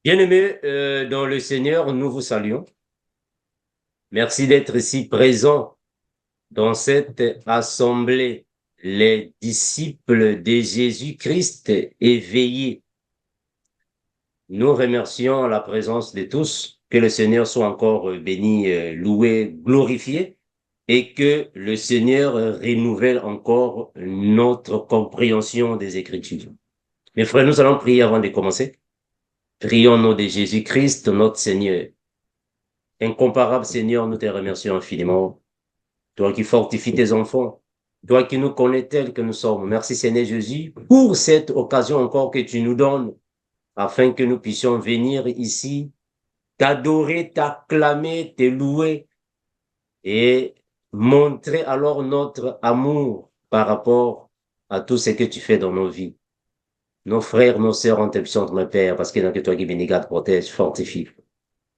Bien-aimés dans le Seigneur, nous vous saluons. Merci d'être ici présents dans cette assemblée, les disciples de Jésus-Christ éveillés. Nous remercions la présence de tous, que le Seigneur soit encore béni, loué, glorifié, et que le Seigneur renouvelle encore notre compréhension des Écritures. Mes frères, nous allons prier avant de commencer. Prions au nom de Jésus-Christ, notre Seigneur. Incomparable Seigneur, nous te remercions infiniment. Toi qui fortifies tes enfants, toi qui nous connais tels que nous sommes. Merci Seigneur Jésus pour cette occasion encore que tu nous donnes afin que nous puissions venir ici, t'adorer, t'acclamer, te louer et montrer alors notre amour par rapport à tout ce que tu fais dans nos vies. Nos frères, nos sœurs en t'absente, mon Père, parce qu'il n'y a que toi qui bénis, garde, protège, fortifie.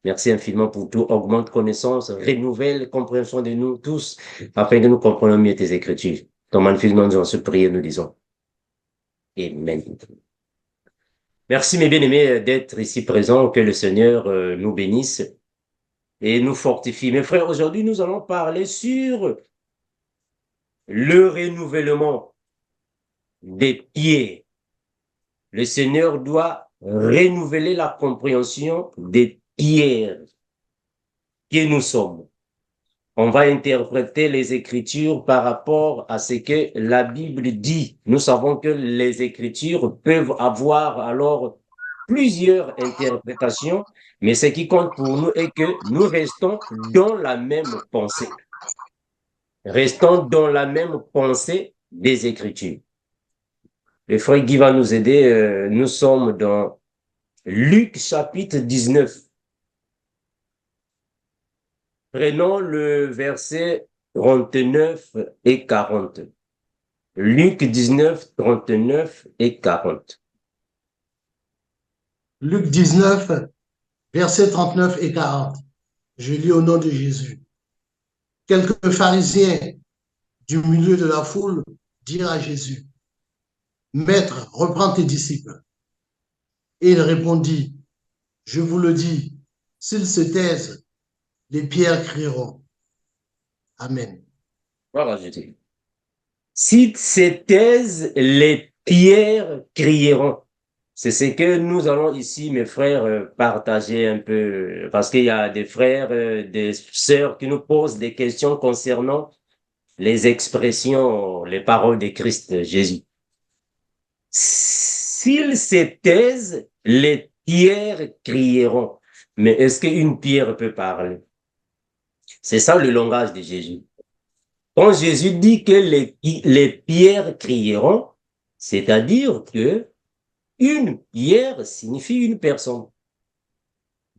Merci infiniment pour tout. Augmente connaissance, renouvelle compréhension de nous tous, afin que nous comprenions mieux tes Écritures. Dans magnifique nom, nous en se prier, nous disons. Amen. Merci, mes bien-aimés, d'être ici présents. Que le Seigneur nous bénisse et nous fortifie. Mes frères, aujourd'hui, nous allons parler sur le renouvellement des pierres. Le Seigneur doit renouveler la compréhension des pierres que nous sommes. On va interpréter les Écritures par rapport à ce que la Bible dit. Nous savons que les Écritures peuvent avoir alors plusieurs interprétations, mais ce qui compte pour nous est que nous restons dans la même pensée. Restons dans la même pensée des Écritures. Le frère Guy va nous aider. Nous sommes dans Luc chapitre 19. Prenons le verset 39 et 40. Luc 19, 39 et 40. Luc 19, versets 39 et 40. Je lis au nom de Jésus. Quelques pharisiens du milieu de la foule dirent à Jésus, Maître, reprends tes disciples. Et il répondit, Je vous le dis, s'ils se taisent, les pierres crieront. Amen. Voilà, je dis. Si se taisent, les pierres crieront. C'est ce que nous allons ici, mes frères, partager un peu, parce qu'il y a des frères, des sœurs qui nous posent des questions concernant les expressions, les paroles de Christ Jésus. S'ils se taisent, les pierres crieront. Mais est-ce qu'une pierre peut parler? C'est ça le langage de Jésus. Quand Jésus dit que les pierres crieront, c'est-à-dire que une pierre signifie une personne.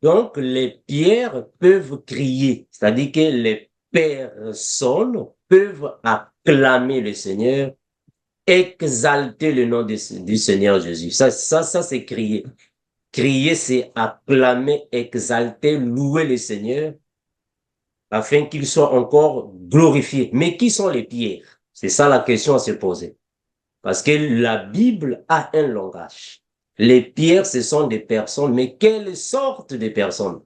Donc, les pierres peuvent crier, c'est-à-dire que les personnes peuvent acclamer le Seigneur, exalter le nom du Seigneur Jésus. Ça, c'est crier. Crier, c'est acclamer, exalter, louer le Seigneur afin qu'il soit encore glorifié. Mais qui sont les pierres? C'est ça la question à se poser. Parce que la Bible a un langage. Les pierres, ce sont des personnes, mais quelle sorte de personnes?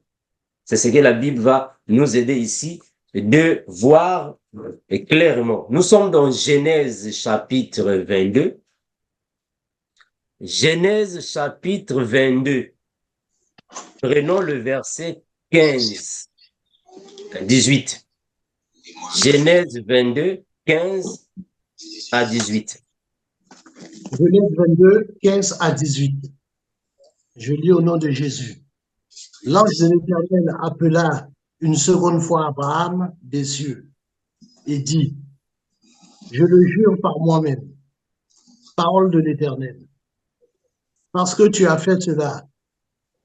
C'est ce que la Bible va nous aider ici de voir clairement. Nous sommes dans Genèse chapitre 22. Genèse chapitre 22. Prenons le verset 15 à 18. Genèse 22, 15 à 18. Genèse 22, 15 à 18. Je lis au nom de Jésus. L'ange de l'Éternel appela une seconde fois Abraham des cieux et dit, Je le jure par moi-même, parole de l'Éternel, parce que tu as fait cela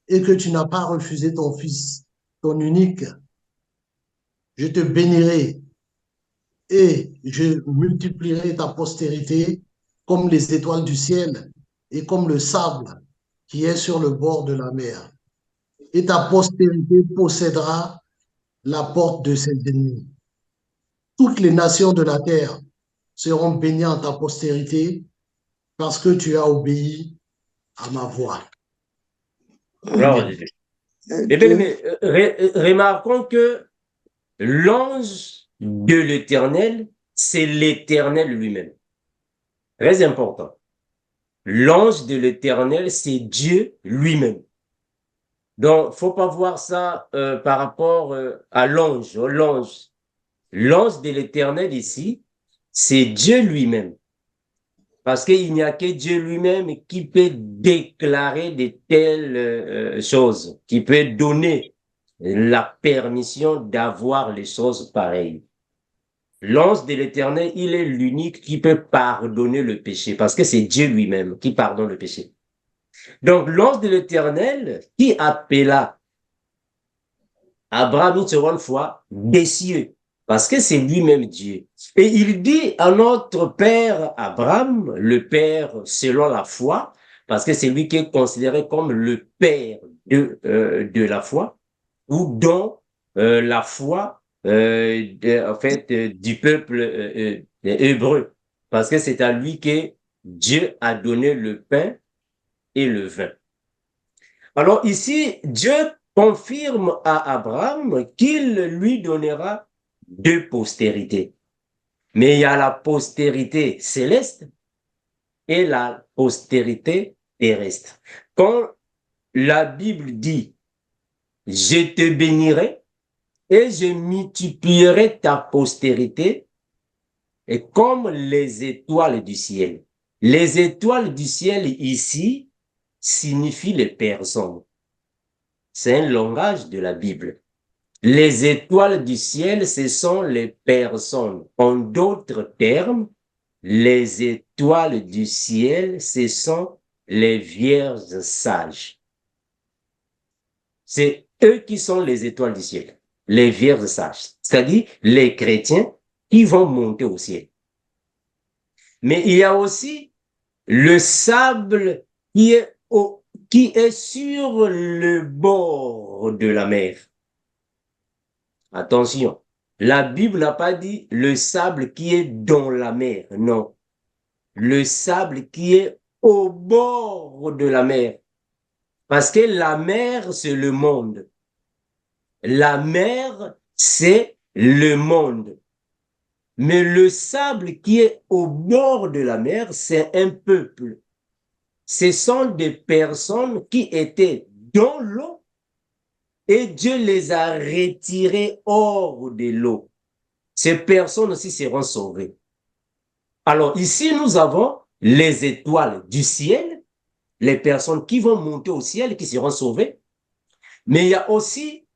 et que tu n'as pas refusé ton fils, ton unique, je te bénirai et je multiplierai ta postérité comme les étoiles du ciel et comme le sable qui est sur le bord de la mer. Et ta postérité possédera la porte de ses ennemis. Toutes les nations de la terre seront bénies en ta postérité parce que tu as obéi à ma voix. Gloire à Dieu. Eh bien, mais remarquons que l'ange de l'Éternel, c'est l'Éternel lui-même. Très important. L'ange de l'Éternel, c'est Dieu lui-même. Donc, faut pas voir ça par rapport à l'ange, au l'ange. L'ange de l'Éternel ici, c'est Dieu lui-même. Parce qu'il n'y a que Dieu lui-même qui peut déclarer de telles choses, qui peut donner la permission d'avoir les choses pareilles. L'ange de l'Éternel, il est l'unique qui peut pardonner le péché, parce que c'est Dieu lui-même qui pardonne le péché. Donc, l'ange de l'Éternel qui appela Abraham une seconde fois des cieux, parce que c'est lui-même Dieu. Et il dit à notre père Abraham, le père selon la foi, parce que c'est lui qui est considéré comme le père de la foi, ou dont la foi en fait, du peuple hébreu, parce que c'est à lui que Dieu a donné le pain et le vin. Alors ici, Dieu confirme à Abraham qu'il lui donnera deux postérités. Mais il y a la postérité céleste et la postérité terrestre. Quand la Bible dit, je te bénirai et je multiplierai ta postérité, et comme les étoiles du ciel. Les étoiles du ciel ici signifient les personnes. C'est un langage de la Bible. Les étoiles du ciel, ce sont les personnes. En d'autres termes, les étoiles du ciel, ce sont les vierges sages. C'est eux qui sont les étoiles du ciel, les vierges sages, c'est-à-dire les chrétiens qui vont monter au ciel. Mais il y a aussi le sable qui est sur le bord de la mer. Attention, la Bible n'a pas dit le sable qui est dans la mer, non. Le sable qui est au bord de la mer. Parce que la mer, c'est le monde. La mer, c'est le monde. Mais le sable qui est au bord de la mer, c'est un peuple. Ce sont des personnes qui étaient dans l'eau et Dieu les a retirées hors de l'eau. Ces personnes aussi seront sauvées. Alors ici, nous avons les étoiles du ciel, les personnes qui vont monter au ciel et qui seront sauvées. Mais il y a aussi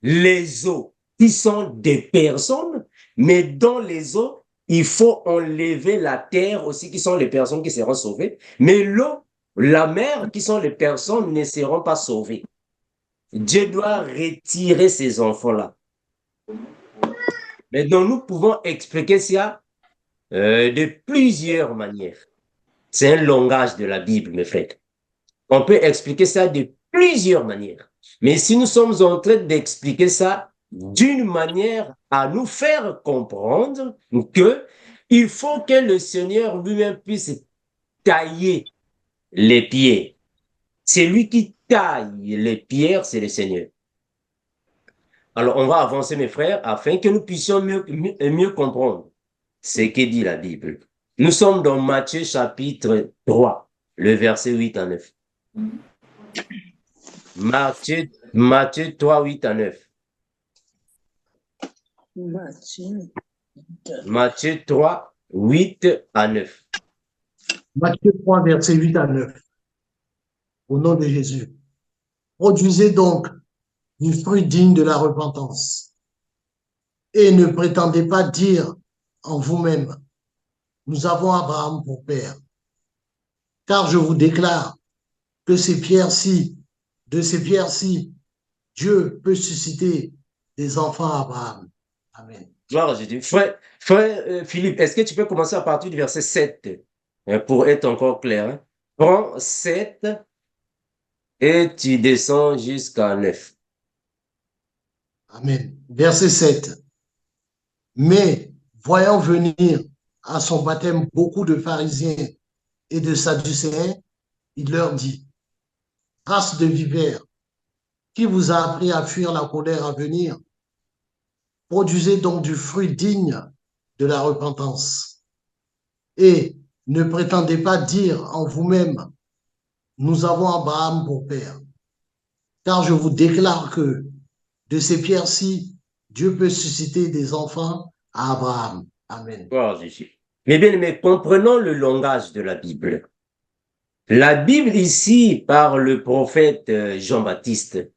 les eaux qui sont des personnes, mais dans les eaux, il faut enlever la terre aussi qui sont les personnes qui seront sauvées. Mais l'eau, la mer qui sont les personnes ne seront pas sauvées. Dieu doit retirer ces enfants-là. Maintenant, nous pouvons expliquer ça de plusieurs manières. C'est un langage de la Bible, mes frères. On peut expliquer ça de plusieurs manières. Mais si nous sommes en train d'expliquer ça d'une manière à nous faire comprendre que il faut que le Seigneur lui-même puisse tailler les pierres. C'est lui qui taille les pierres, c'est le Seigneur. Alors, on va avancer, mes frères, afin que nous puissions mieux comprendre ce que dit la Bible. Nous sommes dans Matthieu chapitre 3, le verset 8 à 9. Matthieu 3, 8 à 9. Matthieu 3, 8 à 9. Matthieu 3, verset 8 à 9. Au nom de Jésus. Produisez donc du fruit digne de la repentance. Et ne prétendez pas dire en vous-même, nous avons Abraham pour père. Car je vous déclare que de ces pierres-ci, Dieu peut susciter des enfants à Abraham. Amen. Gloire à Jésus. Frère Philippe, est-ce que tu peux commencer à partir du verset 7 pour être encore clair? Hein? Prends 7 et tu descends jusqu'à 9. Amen. Verset 7. Mais voyant venir à son baptême beaucoup de pharisiens et de sadducéens, il leur dit, race de vipères, qui vous a appris à fuir la colère à venir? Produisez donc du fruit digne de la repentance. Et ne prétendez pas dire en vous-même, nous avons Abraham pour père. Car je vous déclare que de ces pierres-ci, Dieu peut susciter des enfants à Abraham. Amen. Gloire à Jésus. Mais bien, mais comprenons le langage de la Bible. La Bible ici, par le prophète Jean-Baptiste,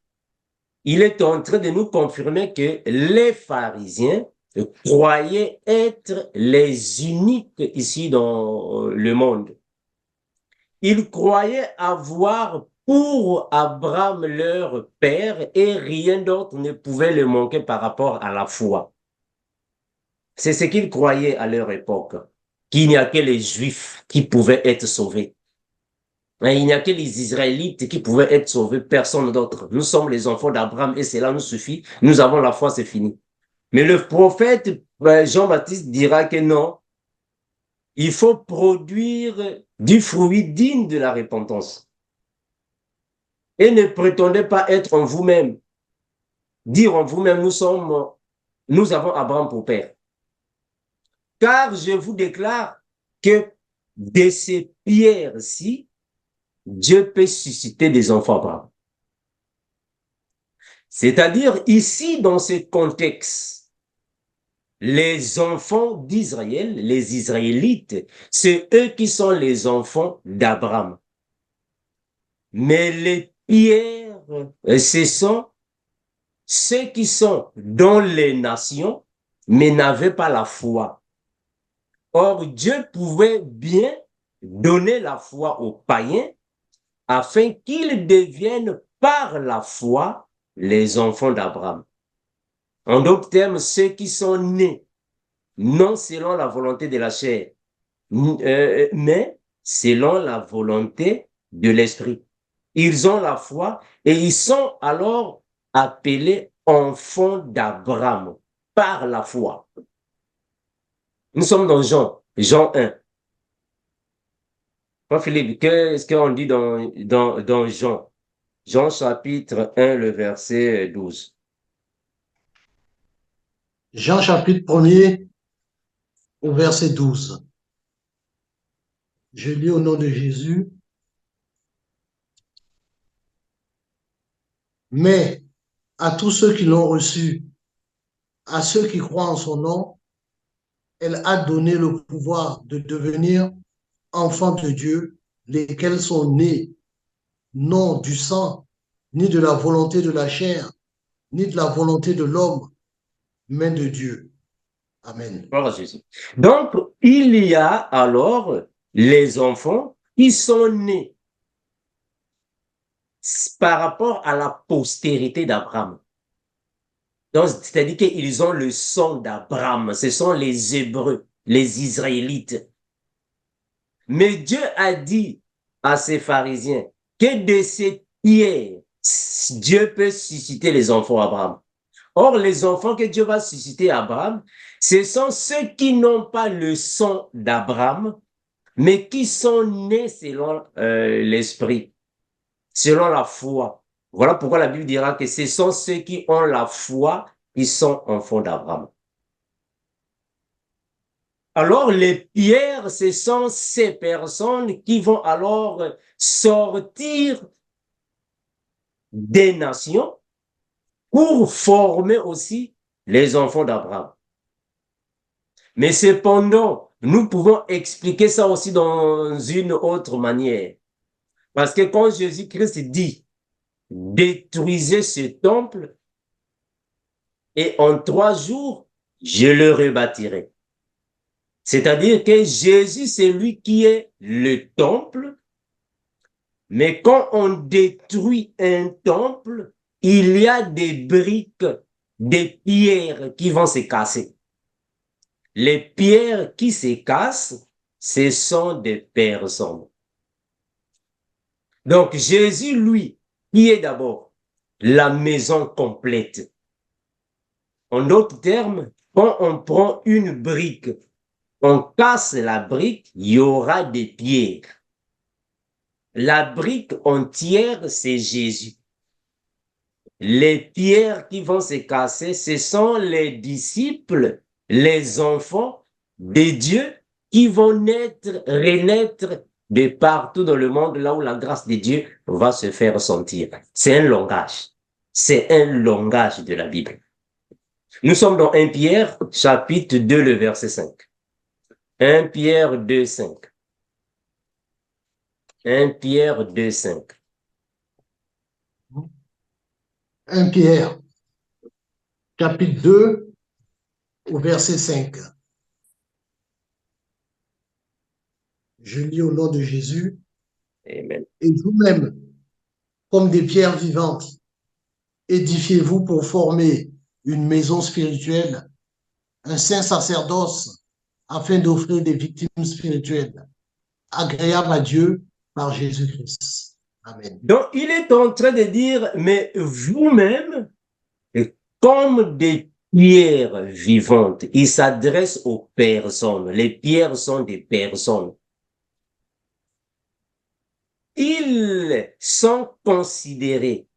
il est en train de nous confirmer que les pharisiens croyaient être les uniques ici dans le monde. Ils croyaient avoir pour Abraham leur père et rien d'autre ne pouvait le manquer par rapport à la foi. C'est ce qu'ils croyaient à leur époque, qu'il n'y a que les Juifs qui pouvaient être sauvés. Il n'y a que les Israélites qui pouvaient être sauvés, personne d'autre. Nous sommes les enfants d'Abraham et cela nous suffit. Nous avons la foi, c'est fini. Mais le prophète Jean-Baptiste dira que non, il faut produire du fruit digne de la repentance. Et ne prétendez pas être en vous-même. Dire en vous-même, nous avons Abraham pour père. Car je vous déclare que de ces pierres-ci, Dieu peut susciter des enfants Abraham. C'est-à-dire, ici, dans ce contexte, les enfants d'Israël, les Israélites, c'est eux qui sont les enfants d'Abraham. Mais les pierres, ce sont ceux qui sont dans les nations, mais n'avaient pas la foi. Or, Dieu pouvait bien donner la foi aux païens afin qu'ils deviennent par la foi les enfants d'Abraham. En d'autres termes, ceux qui sont nés, non selon la volonté de la chair, mais selon la volonté de l'esprit. Ils ont la foi et ils sont alors appelés enfants d'Abraham par la foi. Nous sommes dans Jean 1. Philippe, qu'est-ce qu'on dit dans Jean? Jean chapitre 1, le verset 12. Jean chapitre 1er au verset 12. Je lis au nom de Jésus. Mais à tous ceux qui l'ont reçu, à ceux qui croient en son nom, elle a donné le pouvoir de devenir enfants de Dieu, lesquels sont nés non du sang, ni de la volonté de la chair, ni de la volonté de l'homme, mais de Dieu. Amen. Gloire à Jésus. Donc, il y a alors les enfants qui sont nés par rapport à la postérité d'Abraham. Donc, c'est-à-dire qu'ils ont le sang d'Abraham. Ce sont les Hébreux, les Israélites. Mais Dieu a dit à ces pharisiens que de ces pierres, Dieu peut susciter les enfants d'Abraham. Or, les enfants que Dieu va susciter à Abraham, ce sont ceux qui n'ont pas le sang d'Abraham, mais qui sont nés selon l'esprit, selon la foi. Voilà pourquoi la Bible dira que ce sont ceux qui ont la foi qui sont enfants d'Abraham. Alors, les pierres, ce sont ces personnes qui vont alors sortir des nations pour former aussi les enfants d'Abraham. Mais cependant, nous pouvons expliquer ça aussi dans une autre manière. Parce que quand Jésus-Christ dit, détruisez ce temple et en 3 jours, je le rebâtirai. C'est-à-dire que Jésus, c'est lui qui est le temple, mais quand on détruit un temple, il y a des briques, des pierres qui vont se casser. Les pierres qui se cassent, ce sont des personnes. Donc Jésus, lui, qui est d'abord la maison complète. En d'autres termes, quand on prend une brique, on casse la brique, il y aura des pierres. la brique entière, c'est Jésus. Les pierres qui vont se casser, ce sont les disciples, les enfants de Dieu qui vont naître, renaître de partout dans le monde, là où la grâce de Dieu va se faire sentir. C'est un langage. C'est un langage de la Bible. Nous sommes dans 1 Pierre, chapitre 2, le verset 5. 1 Pierre 2, 5. 1 Pierre 2, 5. 1 Pierre, chapitre 2, au verset 5. Je lis au nom de Jésus. Amen. Et vous-même, comme des pierres vivantes, édifiez-vous pour former une maison spirituelle, un saint sacerdoce, afin d'offrir des victimes spirituelles, agréables à Dieu par Jésus-Christ. Amen. Donc, il est en train de dire, mais vous-même, comme des pierres vivantes, il s'adresse aux personnes. Les pierres sont des personnes. Ils sont considérés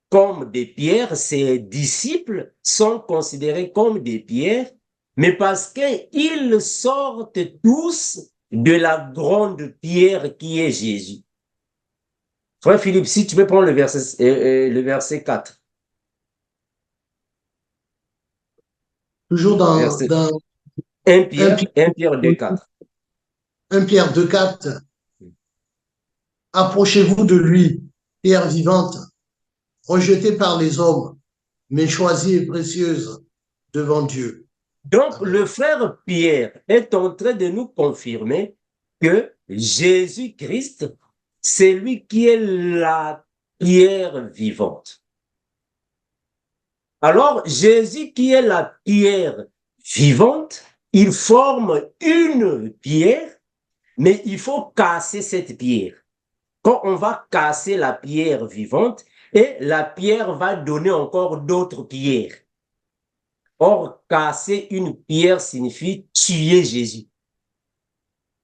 comme des pierres, ses disciples sont considérés comme des pierres, mais parce qu'ils sortent tous de la grande pierre qui est Jésus. Frère Philippe, si tu peux prendre le verset 4. Toujours dans, Verset dans 1 1 Pierre, 1 Pierre 2, 4. 1 Pierre 2, 4. Approchez-vous de lui, pierre vivante, rejetée par les hommes, mais choisie et précieuse devant Dieu. Donc, Amen. le frère Pierre est en train de nous confirmer que Jésus-Christ, c'est lui qui est la pierre vivante. Alors, Jésus qui est la pierre vivante, il forme une pierre, mais il faut casser cette pierre. Quand on va casser la pierre vivante, et la pierre va donner encore d'autres pierres. Or, casser une pierre signifie tuer Jésus.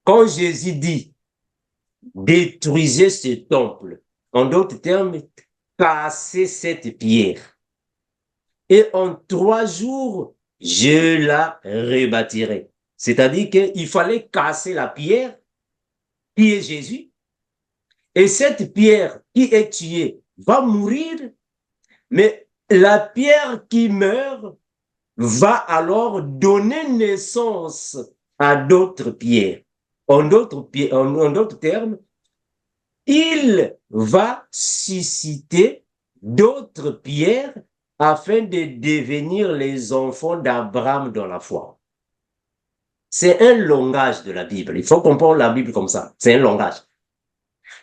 Quand Jésus dit détruisez ce temple, en d'autres termes, cassez cette pierre. Et en 3 jours, je la rebâtirai. C'est-à-dire qu'il fallait casser la pierre qui est Jésus. Et cette pierre qui est tuée va mourir, mais la pierre qui meurt va alors donner naissance à d'autres pierres. En d'autres termes, il va susciter d'autres pierres afin de devenir les enfants d'Abraham dans la foi. C'est un langage de la Bible. Il faut comprendre la Bible comme ça. C'est un langage.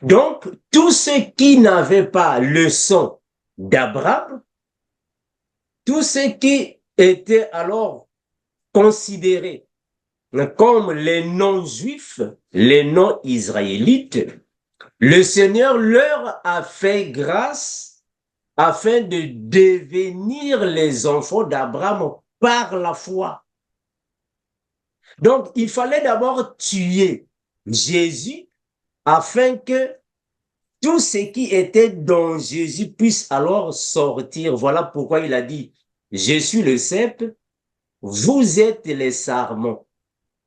Donc, tous ceux qui n'avaient pas le sang d'Abraham, tous ceux qui étaient alors considérés comme les non-juifs, les non-israélites, le Seigneur leur a fait grâce afin de devenir les enfants d'Abraham par la foi. Donc, il fallait d'abord tuer Jésus afin que tout ce qui était dans Jésus puisse alors sortir. Voilà pourquoi il a dit, je suis le cep, vous êtes les sarments.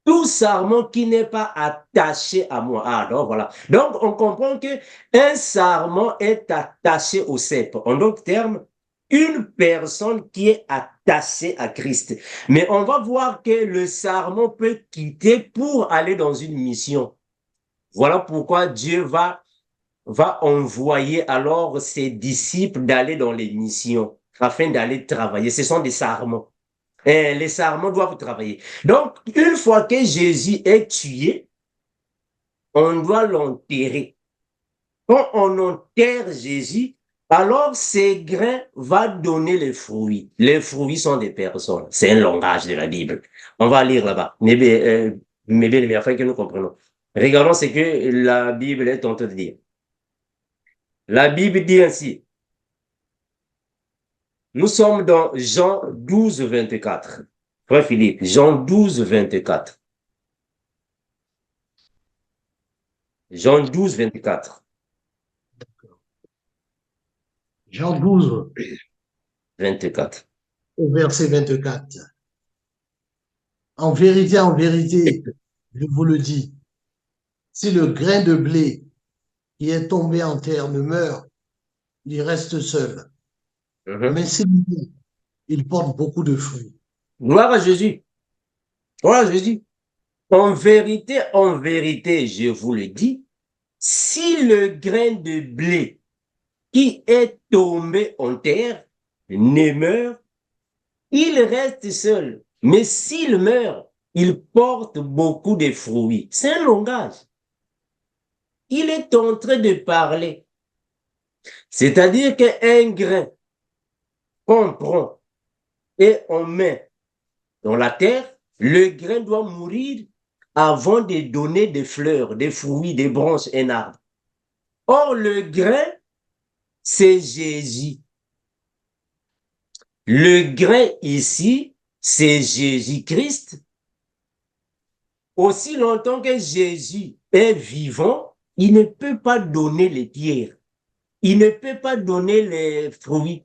Tout sarment qui n'est pas attaché à moi. Ah, donc voilà. Donc, on comprend que un sarment est attaché au cep. En d'autres termes, une personne qui est attachée à Christ. Mais on va voir que le sarment peut quitter pour aller dans une mission. Voilà pourquoi Dieu va envoyer alors ses disciples d'aller dans les missions afin d'aller travailler. Ce sont des sarments. Et les sarments doivent travailler. Donc, une fois que Jésus est tué, on doit l'enterrer. Quand on enterre Jésus, alors ces grains vont donner les fruits. Les fruits sont des personnes. C'est un langage de la Bible. On va lire là-bas. Mais bien, afin que nous comprenions. Regardons ce que la Bible est en train de dire. La Bible dit ainsi. Nous sommes dans Jean 12, 24. Frère Philippe, Jean 12, 24. Jean 12, 24. Jean 12, 24. au verset 24. En vérité, je vous le dis, si le grain de blé qui est tombé en terre ne meurt, il reste seul. Mais s'il meurt, il porte beaucoup de fruits. Gloire à Jésus. Gloire à Jésus. En vérité, je vous le dis, si le grain de blé qui est tombé en terre ne meurt, il reste seul. Mais s'il meurt, il porte beaucoup de fruits. C'est un langage. Il est en train de parler. C'est-à-dire qu'un grain qu'on prend et on met dans la terre, le grain doit mourir avant de donner des fleurs, des fruits, des branches, un arbre. Or, le grain, c'est Jésus. Le grain ici, c'est Jésus-Christ. Aussi longtemps que Jésus est vivant, il ne peut pas donner les pierres. Il ne peut pas donner les fruits.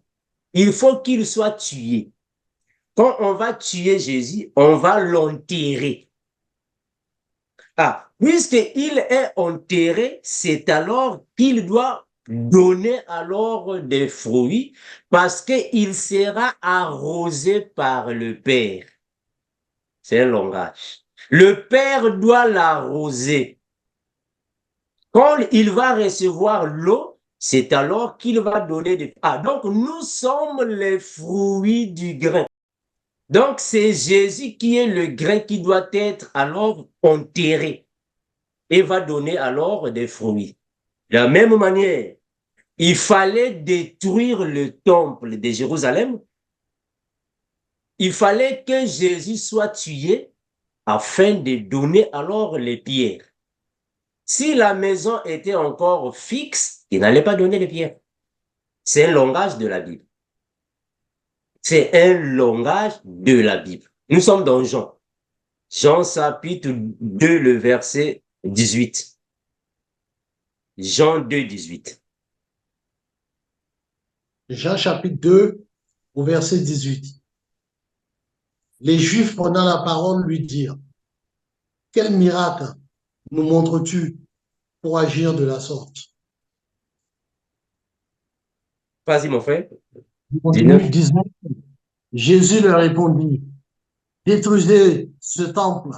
Il faut qu'il soit tué. Quand on va tuer Jésus, on va l'enterrer. Ah, puisqu'il est enterré, c'est alors qu'il doit donner alors des fruits parce qu'il sera arrosé par le Père. C'est un langage. Le Père doit l'arroser. Quand il va recevoir l'eau, c'est alors qu'il va donner des... Ah, donc nous sommes les fruits du grain. Donc c'est Jésus qui est le grain qui doit être alors enterré et va donner alors des fruits. De la même manière, il fallait détruire le temple de Jérusalem. Il fallait que Jésus soit tué afin de donner alors les pierres. Si la maison était encore fixe, il n'allait pas donner les pierres. C'est un langage de la Bible. C'est un langage de la Bible. Nous sommes dans Jean. Jean chapitre 2, le verset 18. Jean 2, 18. Jean chapitre 2, au verset 18. Les Juifs prenant la parole lui dirent, quel miracle nous montres-tu pour agir de la sorte? Vas-y, mon frère. Continue 19. 19. Jésus leur répondit, détruisez ce temple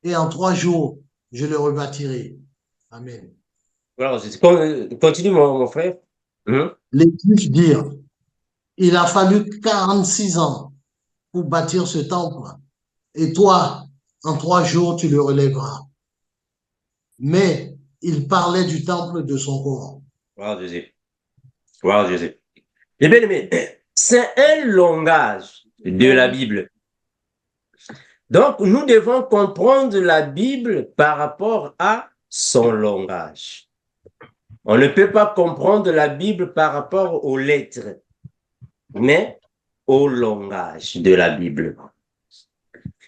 et en 3 jours, je le rebâtirai. Amen. Alors, continue, mon frère. Les Juifs dirent, il a fallu 46 ans pour bâtir ce temple et toi, en 3 jours, tu le relèveras. Mais il parlait du temple de son corps. Wow, Jésus. Wow, Jésus. Eh bien aimé, c'est un langage de la Bible. Donc, nous devons comprendre la Bible par rapport à son langage. On ne peut pas comprendre la Bible par rapport aux lettres, mais au langage de la Bible.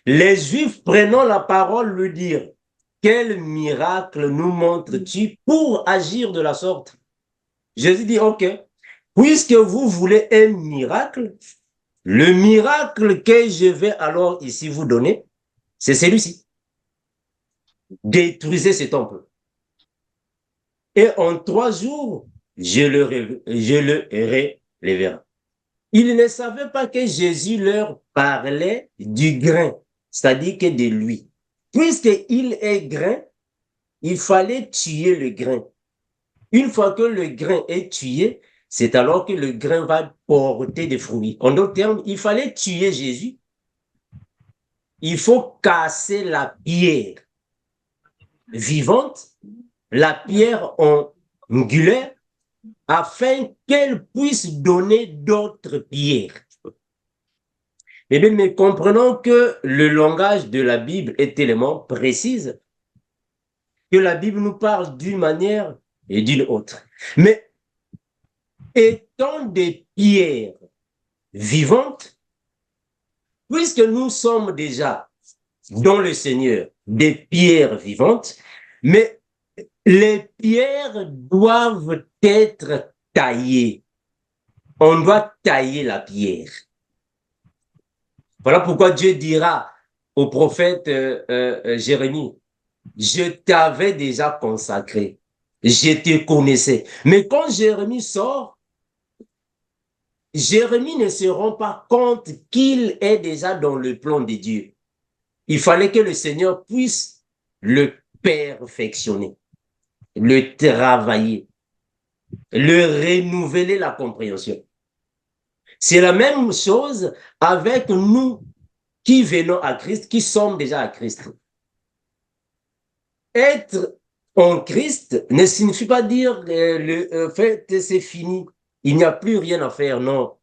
Les Juifs prenant la parole lui dirent, quel miracle nous montres-tu pour agir de la sorte? Jésus dit, ok, puisque vous voulez un miracle, le miracle que je vais alors ici vous donner, c'est celui-ci. Détruisez ce temple. Et en 3 jours, je le révélerai. Ils ne savaient pas que Jésus leur parlait du grain, c'est-à-dire que de lui. Puisqu'il est grain, il fallait tuer le grain. Une fois que le grain est tué, c'est alors que le grain va porter des fruits. En d'autres termes, il fallait tuer Jésus. Il faut casser la pierre vivante, la pierre angulaire, afin qu'elle puisse donner d'autres pierres. Eh bien, mais comprenons que le langage de la Bible est tellement précis que la Bible nous parle d'une manière et d'une autre. Mais étant des pierres vivantes, puisque nous sommes déjà dans le Seigneur des pierres vivantes, mais les pierres doivent être taillées. on doit tailler la pierre. Voilà pourquoi Dieu dira au prophète Jérémie, je t'avais déjà consacré, je te connaissais. Mais quand Jérémie sort, Jérémie ne se rend pas compte qu'il est déjà dans le plan de Dieu. Il fallait que le Seigneur puisse le perfectionner, le travailler, le renouveler la compréhension. C'est la même chose avec nous qui venons à Christ, qui sommes déjà à Christ. Être en Christ ne signifie pas dire le fait c'est fini, il n'y a plus rien à faire, non.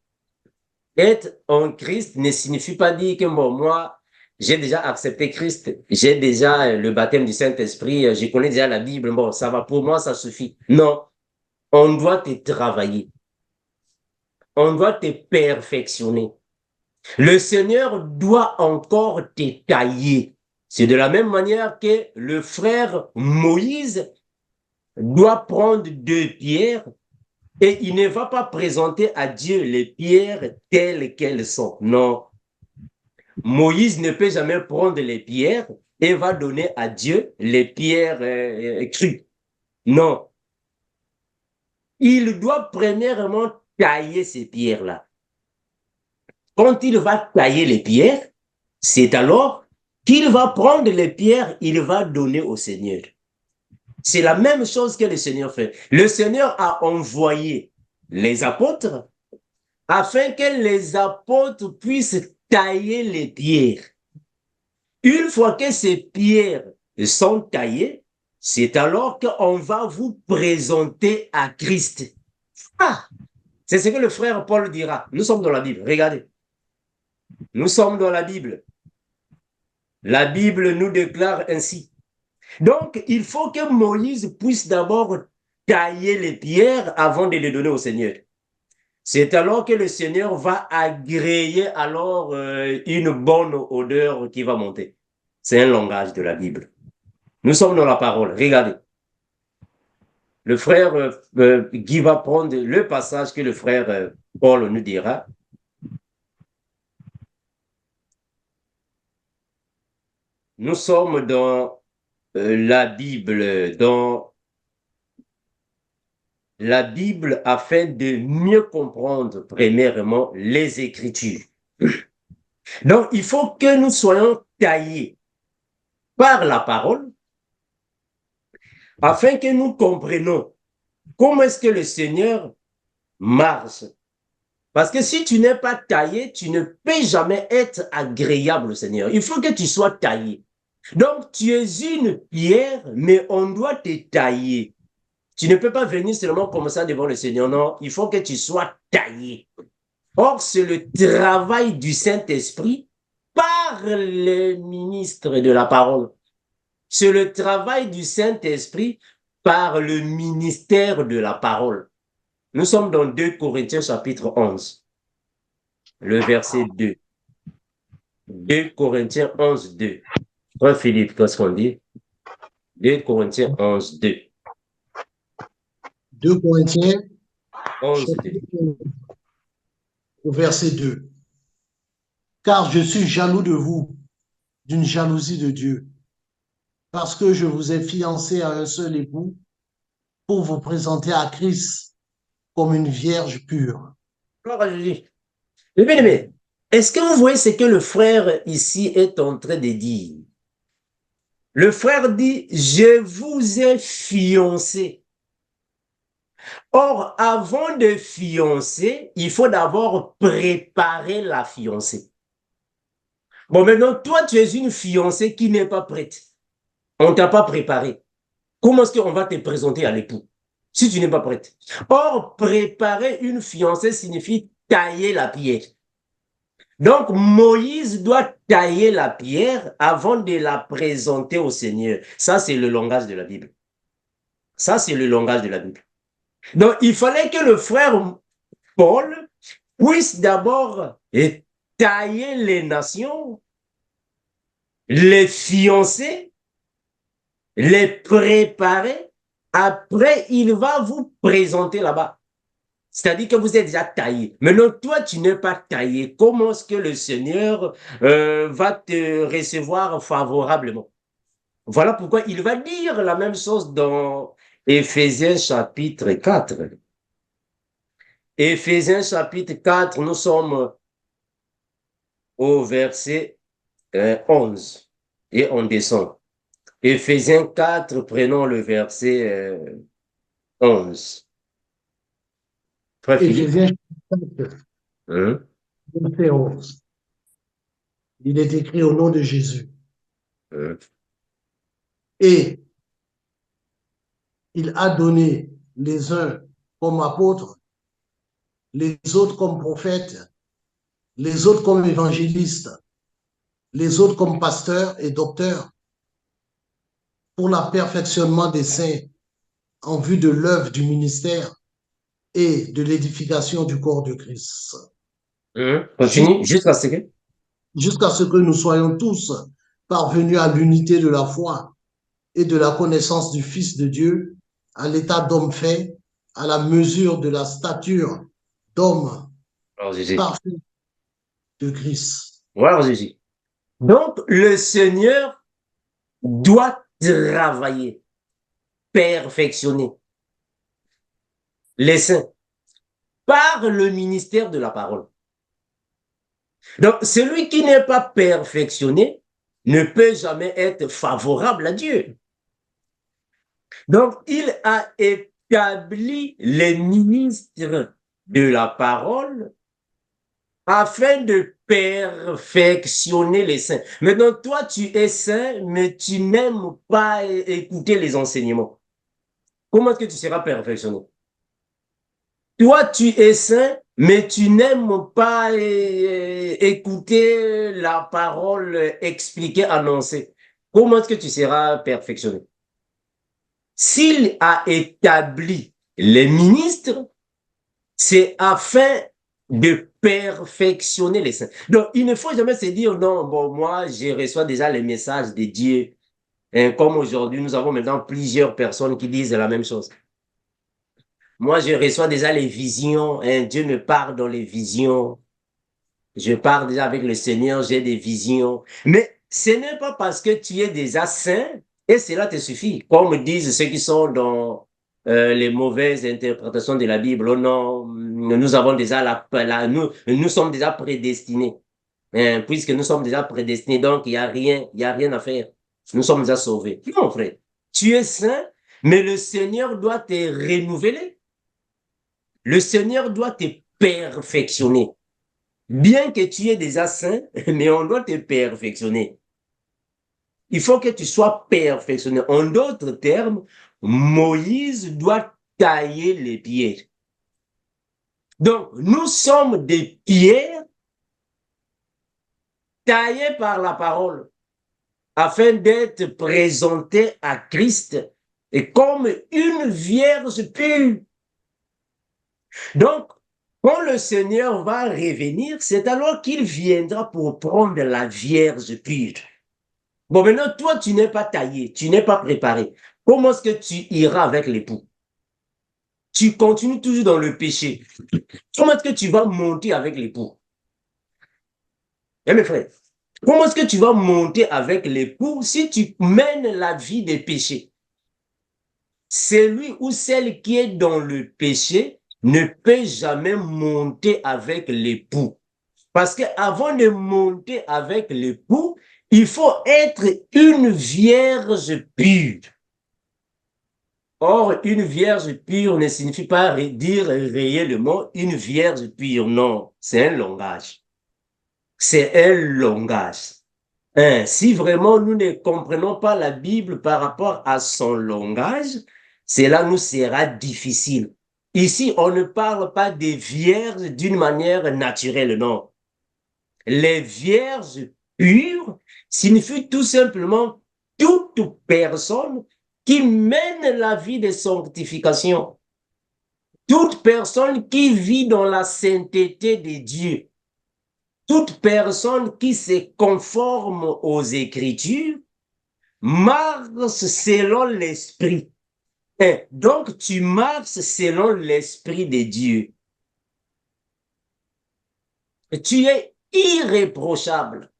Être en Christ ne signifie pas dire que bon, moi, j'ai déjà accepté Christ, j'ai déjà le baptême du Saint-Esprit, je connais déjà la Bible, bon, ça va pour moi, ça suffit. Non, on doit te travailler, on doit te perfectionner. Le Seigneur doit encore te tailler. C'est de la même manière que le frère Moïse doit prendre 2 pierres et il ne va pas présenter à Dieu les pierres telles qu'elles sont. Non. Moïse ne peut jamais prendre les pierres et va donner à Dieu les pierres crues. Non. Il doit premièrement tailler ces pierres-là. Quand il va tailler les pierres, c'est alors qu'il va prendre les pierres, il va donner au Seigneur. C'est la même chose que le Seigneur fait. Le Seigneur a envoyé les apôtres afin que les apôtres puissent tailler les pierres. Une fois que ces pierres sont taillées, c'est alors qu'on va vous présenter à Christ. Ah, c'est ce que le frère Paul dira. Nous sommes dans la Bible, regardez. Nous sommes dans la Bible. La Bible nous déclare ainsi. Donc, il faut que Moïse puisse d'abord tailler les pierres avant de les donner au Seigneur. C'est alors que le Seigneur va agréer alors une bonne odeur qui va monter. C'est un langage de la Bible. Nous sommes dans la parole. Regardez. Le frère Guy va prendre le passage que le frère Paul nous dira. Nous sommes dans la Bible, afin de mieux comprendre premièrement les Écritures. Donc, il faut que nous soyons taillés par la parole afin que nous comprenions comment est-ce que le Seigneur marche. Parce que si tu n'es pas taillé, tu ne peux jamais être agréable au Seigneur. Il faut que tu sois taillé. Donc, tu es une pierre, mais on doit te tailler. Tu ne peux pas venir seulement comme ça devant le Seigneur. Non, il faut que tu sois taillé. Or, c'est le travail du Saint-Esprit par les ministres de la parole. C'est le travail du Saint-Esprit par le ministère de la parole. Nous sommes dans 2 Corinthiens chapitre 11, le verset 2. 2 Corinthiens 11, 2. Frère Philippe, qu'est-ce qu'on dit? 2 Corinthiens 11, 2. 2 Corinthiens 11, 2. au verset 2. Car je suis jaloux de vous, d'une jalousie de Dieu, parce que je vous ai fiancé à un seul époux pour vous présenter à Christ comme une vierge pure. Alors, je dis, bien aimé, est-ce que vous voyez ce que le frère ici est en train de dire? Le frère dit, je vous ai fiancé. Or, avant de fiancer, il faut d'abord préparer la fiancée. Bon, maintenant, toi, tu es une fiancée qui n'est pas prête. On ne t'a pas préparé. Comment est-ce qu'on va te présenter à l'époux si tu n'es pas prête? Or, préparer une fiancée signifie tailler la pierre. Donc, Moïse doit tailler la pierre avant de la présenter au Seigneur. Ça, c'est le langage de la Bible. Ça, c'est le langage de la Bible. Donc, il fallait que le frère Paul puisse d'abord tailler les nations, les fiancer, les préparer. Après, il va vous présenter là-bas. C'est-à-dire que vous êtes déjà taillé. Maintenant, toi, tu n'es pas taillé. Comment est-ce que le Seigneur va te recevoir favorablement? Voilà pourquoi il va dire la même chose dans Éphésiens chapitre 4. Éphésiens chapitre 4, nous sommes au verset 11 et on descend. Éphésiens 4, prenons le verset 11. Frère Philippe. Éphésiens 4, Hein? verset 11. Il est écrit au nom de Jésus. Hein? Et il a donné les uns comme apôtres, les autres comme prophètes, les autres comme évangélistes, les autres comme pasteurs et docteurs, pour le perfectionnement des saints en vue de l'œuvre du ministère et de l'édification du corps de Christ. Hein? Continue jusqu'à ce que. Jusqu'à ce que nous soyons tous parvenus à l'unité de la foi et de la connaissance du Fils de Dieu, à l'état d'homme fait, à la mesure de la stature d'homme Alors, Jésus. parfait de Christ. Voilà, Jésus. Donc, le Seigneur doit travailler, perfectionner les saints par le ministère de la parole. Donc, celui qui n'est pas perfectionné ne peut jamais être favorable à Dieu. Donc, il a établi les ministres de la parole afin de perfectionner les saints. Maintenant, toi, tu es saint, mais tu n'aimes pas écouter les enseignements. Comment est-ce que tu seras perfectionné? Toi, tu es saint, mais tu n'aimes pas écouter la parole expliquée, annoncée. Comment est-ce que tu seras perfectionné? S'il a établi les ministres, c'est afin de perfectionner les saints. Donc, il ne faut jamais se dire, non, bon, moi, je reçois déjà les messages de Dieu. Et comme aujourd'hui, nous avons maintenant plusieurs personnes qui disent la même chose. Moi, je reçois déjà les visions. Hein, Dieu me parle dans les visions. Je parle déjà avec le Seigneur, j'ai des visions. Mais ce n'est pas parce que tu es déjà saint et cela te suffit. Comme disent ceux qui sont dans les mauvaises interprétations de la Bible. Oh non, nous avons déjà nous sommes déjà prédestinés. Hein, puisque nous sommes déjà prédestinés, donc il y a rien à faire. Nous sommes déjà sauvés. Non, frère. Tu es saint, mais le Seigneur doit te renouveler. Le Seigneur doit te perfectionner. Bien que tu es déjà saint, mais on doit te perfectionner. Il faut que tu sois perfectionné. En d'autres termes, Moïse doit tailler les pierres. Donc, nous sommes des pierres taillées par la parole afin d'être présentées à Christ et comme une vierge pure. Donc, quand le Seigneur va revenir, c'est alors qu'il viendra pour prendre la vierge pure. Bon, maintenant, toi, tu n'es pas taillé, tu n'es pas préparé. Comment est-ce que tu iras avec l'époux? Tu continues toujours dans le péché. Comment est-ce que tu vas monter avec l'époux? Eh mes frères, comment est-ce que tu vas monter avec l'époux si tu mènes la vie des péchés? Celui ou celle qui est dans le péché ne peut jamais monter avec l'époux. Parce qu'avant de monter avec l'époux, il faut être une vierge pure. Or, une vierge pure ne signifie pas dire réellement une vierge pure. Non, c'est un langage. C'est un langage. Hein, si vraiment nous ne comprenons pas la Bible par rapport à son langage, cela nous sera difficile. Ici, on ne parle pas des vierges d'une manière naturelle, non. Les vierges pures signifient tout simplement toute personne qui mène la vie de sanctification. Toute personne qui vit dans la sainteté de Dieu. Toute personne qui se conforme aux Écritures marche selon l'Esprit. Et donc, tu marches selon l'Esprit de Dieu. Tu es irréprochable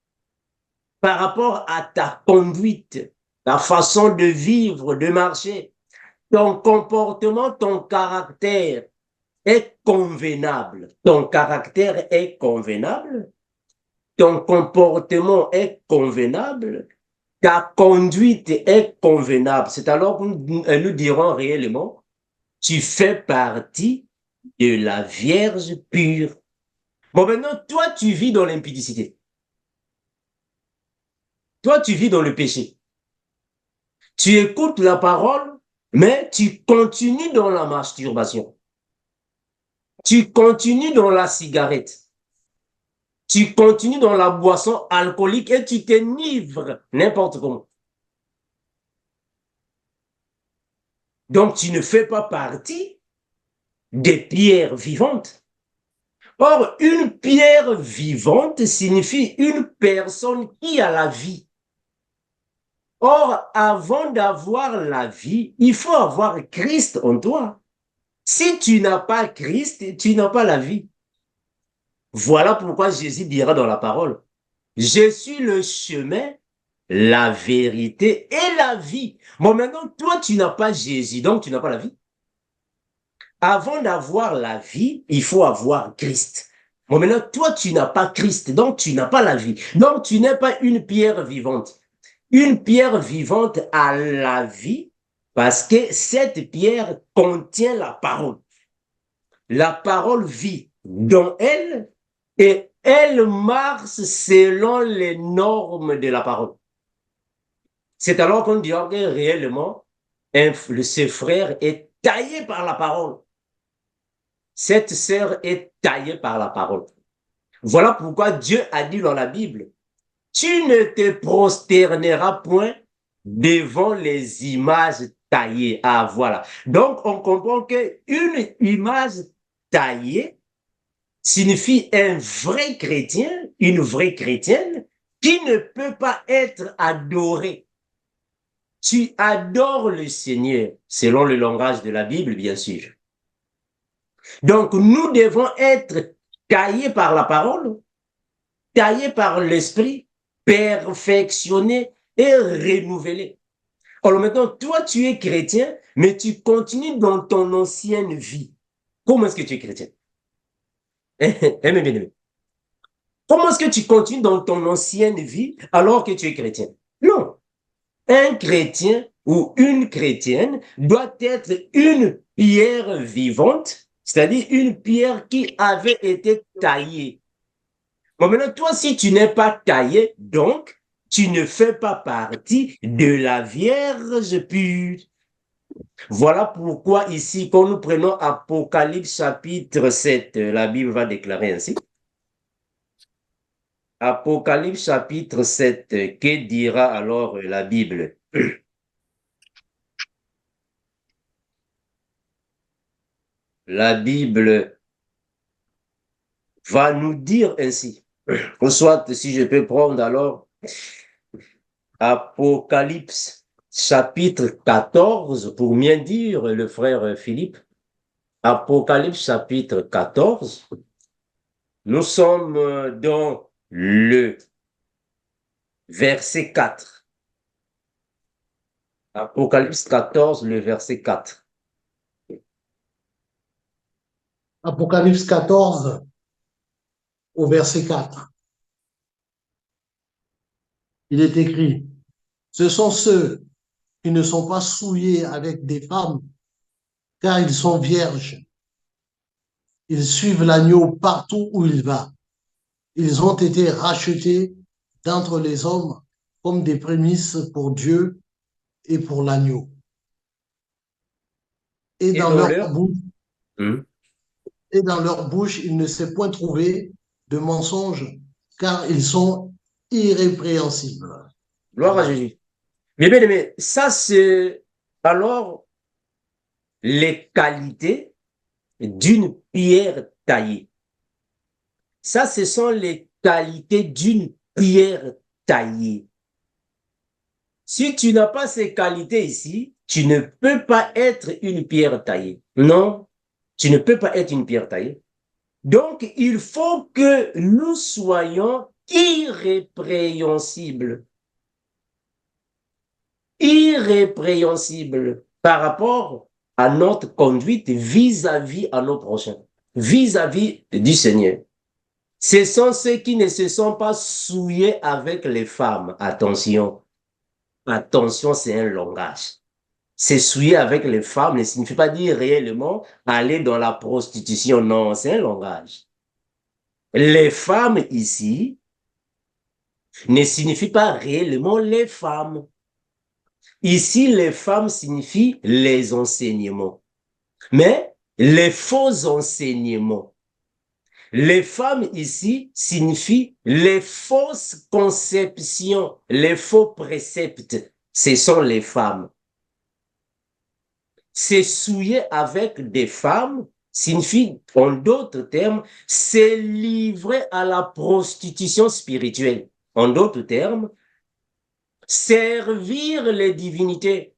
par rapport à ta conduite, ta façon de vivre, de marcher. Ton comportement, ton caractère est convenable. Ton caractère est convenable. Ton comportement est convenable. Ta conduite est convenable. C'est alors que nous dirons réellement, tu fais partie de la Vierge pure. Bon, maintenant, toi, tu vis dans l'impudicité. Toi, tu vis dans le péché. Tu écoutes la parole, mais tu continues dans la masturbation. Tu continues dans la cigarette. Tu continues dans la boisson alcoolique et tu t'enivres n'importe comment. Donc, tu ne fais pas partie des pierres vivantes. Or, une pierre vivante signifie une personne qui a la vie. Or, avant d'avoir la vie, il faut avoir Christ en toi. Si tu n'as pas Christ, tu n'as pas la vie. Voilà pourquoi Jésus dira dans la parole, je suis le chemin, la vérité et la vie. Bon, maintenant, toi, tu n'as pas Jésus, donc tu n'as pas la vie. Avant d'avoir la vie, il faut avoir Christ. Bon, maintenant, toi, tu n'as pas Christ, donc tu n'as pas la vie. Donc, tu n'es pas une pierre vivante. Une pierre vivante a la vie parce que cette pierre contient la parole. La parole vit dans elle et elle marche selon les normes de la parole. C'est alors qu'on dit que réellement, ce frère est taillé par la parole. Cette sœur est taillée par la parole. Voilà pourquoi Dieu a dit dans la Bible, tu ne te prosterneras point devant les images taillées. Ah, voilà. Donc, on comprend qu'une image taillée signifie un vrai chrétien, une vraie chrétienne, qui ne peut pas être adoré. Tu adores le Seigneur, selon le langage de la Bible, bien sûr. Donc, nous devons être taillés par la parole, taillés par l'esprit, perfectionnés et renouvelés. Alors maintenant, toi, tu es chrétien, mais tu continues dans ton ancienne vie. Comment est-ce que tu es chrétien? Comment est-ce que tu continues dans ton ancienne vie alors que tu es chrétien? Non. Un chrétien ou une chrétienne doit être une pierre vivante, c'est-à-dire une pierre qui avait été taillée. Bon, maintenant, toi, si tu n'es pas taillé, donc, tu ne fais pas partie de la Vierge pure. Voilà pourquoi ici, quand nous prenons Apocalypse chapitre 7, la Bible va déclarer ainsi. Apocalypse chapitre 7, que dira alors la Bible? La Bible va nous dire ainsi. Ou soit, si je peux prendre alors Apocalypse chapitre 14, pour bien dire le frère Philippe. Apocalypse chapitre 14. Nous sommes dans le verset 4. Apocalypse 14, le verset 4. Apocalypse 14, au verset 4. Il est écrit, ce sont ceux qui ne sont pas souillés avec des femmes, car ils sont vierges. Ils suivent l'agneau partout où il va. Ils ont été rachetés d'entre les hommes comme des prémices pour Dieu et pour l'agneau. Et Et dans dans leur leur... bouche, Hmm. et dans leur bouche, il ne s'est point trouvé de mensonge, car ils sont irrépréhensibles. Gloire à Amen. Jésus. Mais bien aimé, ça c'est alors les qualités d'une pierre taillée. Ça, ce sont les qualités d'une pierre taillée. Si tu n'as pas ces qualités ici, tu ne peux pas être une pierre taillée. Non, tu ne peux pas être une pierre taillée. Donc, il faut que nous soyons irrépréhensibles. Irrépréhensibles par rapport à notre conduite vis-à-vis à nos prochains, vis-à-vis du Seigneur. Ce sont ceux qui ne se sont pas souillés avec les femmes. Attention, attention, c'est un langage. Se souiller avec les femmes ne signifie pas dire réellement aller dans la prostitution. Non, c'est un langage. Les femmes ici ne signifie pas réellement les femmes. Ici, les femmes signifient les enseignements. Mais les faux enseignements. Les femmes ici signifient les fausses conceptions, les faux préceptes. Ce sont les femmes. Se souiller avec des femmes signifie, en d'autres termes, se livrer à la prostitution spirituelle. En d'autres termes, servir les divinités,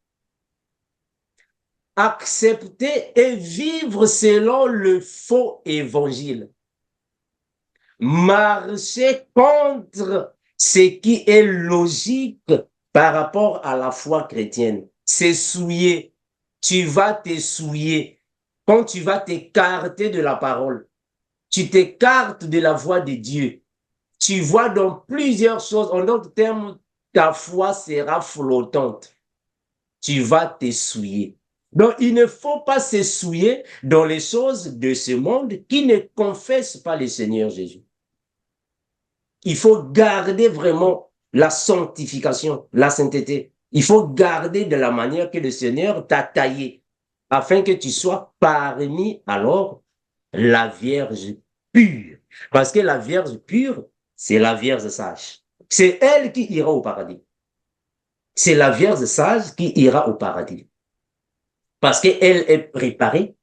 accepter et vivre selon le faux évangile, marcher contre ce qui est logique par rapport à la foi chrétienne, c'est souiller. Tu vas te souiller quand tu vas t'écarter de la parole. Tu t'écartes de la voix de Dieu. Tu vois dans plusieurs choses, en d'autres termes, ta foi sera flottante. Tu vas te souiller. Donc, il ne faut pas se souiller dans les choses de ce monde qui ne confessent pas le Seigneur Jésus. Il faut garder vraiment la sanctification, la sainteté. Il faut garder de la manière que le Seigneur t'a taillé, afin que tu sois parmi alors la Vierge pure. Parce que la Vierge pure, c'est la Vierge sage. C'est elle qui ira au paradis. C'est la Vierge sage qui ira au paradis. Parce qu'elle est préparée,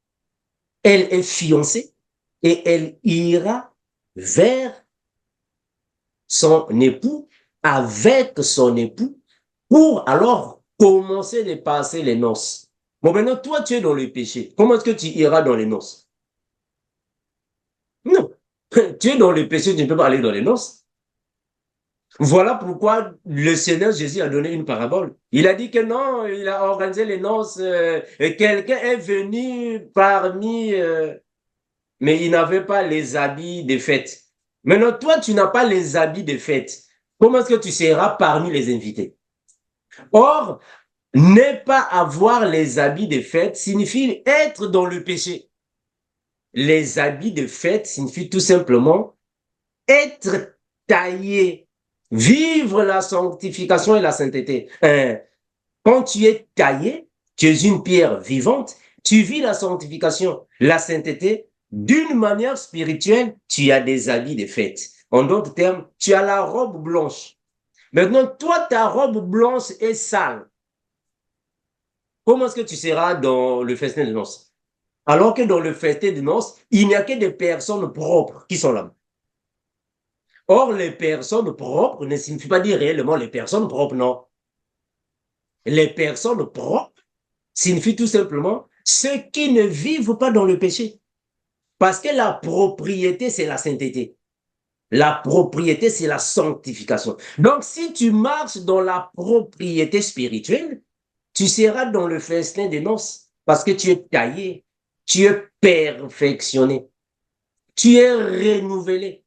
elle est fiancée et elle ira vers son époux, avec son époux, pour alors commencer de passer les noces. Bon, maintenant, toi, tu es dans le péché. Comment est-ce que tu iras dans les noces? Non. Tu es dans le péché, tu ne peux pas aller dans les noces. Voilà pourquoi le Seigneur Jésus a donné une parabole. Il a dit que non, il a organisé les noces. Et quelqu'un est venu parmi, mais il n'avait pas les habits de fête. Maintenant, toi, tu n'as pas les habits de fête. Comment est-ce que tu seras parmi les invités? Or, ne pas avoir les habits de fête signifie être dans le péché. Les habits de fête signifient tout simplement être taillé, vivre la sanctification et la sainteté. Quand tu es taillé, tu es une pierre vivante, tu vis la sanctification, la sainteté, d'une manière spirituelle, tu as des habits de fête. En d'autres termes, tu as la robe blanche. Maintenant, toi, ta robe blanche est sale. Comment est-ce que tu seras dans le festin de noces? Alors que dans le festin de noces, il n'y a que des personnes propres qui sont là. Or, les personnes propres ne signifient pas dire réellement les personnes propres, non. Les personnes propres signifient tout simplement ceux qui ne vivent pas dans le péché. Parce que la propriété, c'est la sainteté. La propriété, c'est la sanctification. Donc, si tu marches dans la propriété spirituelle, tu seras dans le festin des noces parce que tu es taillé, tu es perfectionné, tu es renouvelé.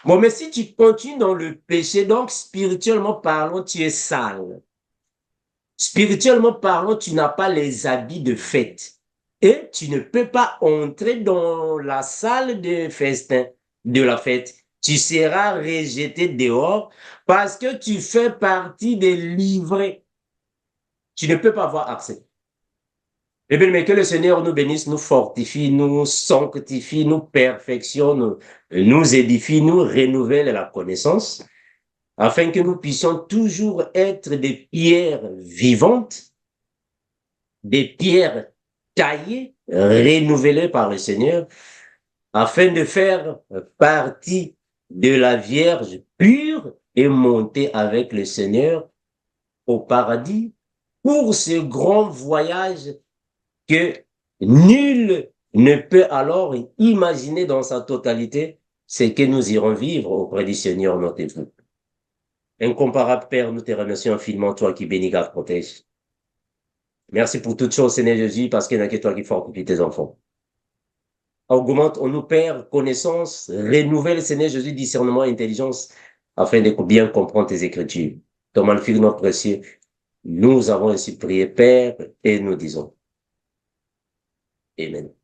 Bon, mais si tu continues dans le péché, donc spirituellement parlant, tu es sale. Spirituellement parlant, tu n'as pas les habits de fête et tu ne peux pas entrer dans la salle de festin de la fête. Tu seras rejeté dehors parce que tu fais partie des livrés. Tu ne peux pas avoir accès. Eh bien, mais que le Seigneur nous bénisse, nous fortifie, nous sanctifie, nous perfectionne, nous édifie, nous renouvelle la connaissance, afin que nous puissions toujours être des pierres vivantes, des pierres taillées, renouvelées par le Seigneur, afin de faire partie de la Vierge pure et monter avec le Seigneur au paradis pour ce grand voyage que nul ne peut alors imaginer dans sa totalité ce que nous irons vivre auprès du Seigneur notre Dieu. Incomparable Père, nous te remercions infiniment, toi qui bénis, garde, protège. Merci pour toutes choses, Seigneur Jésus, parce qu'il n'y a que toi qui fortifie tes enfants. Augmente en nous, Père, connaissance, renouvelle, Seigneur Jésus, discernement et intelligence, afin de bien comprendre tes Écritures. Ton magnifique nom précieux, nous avons ainsi prié, Père, et nous disons Amen.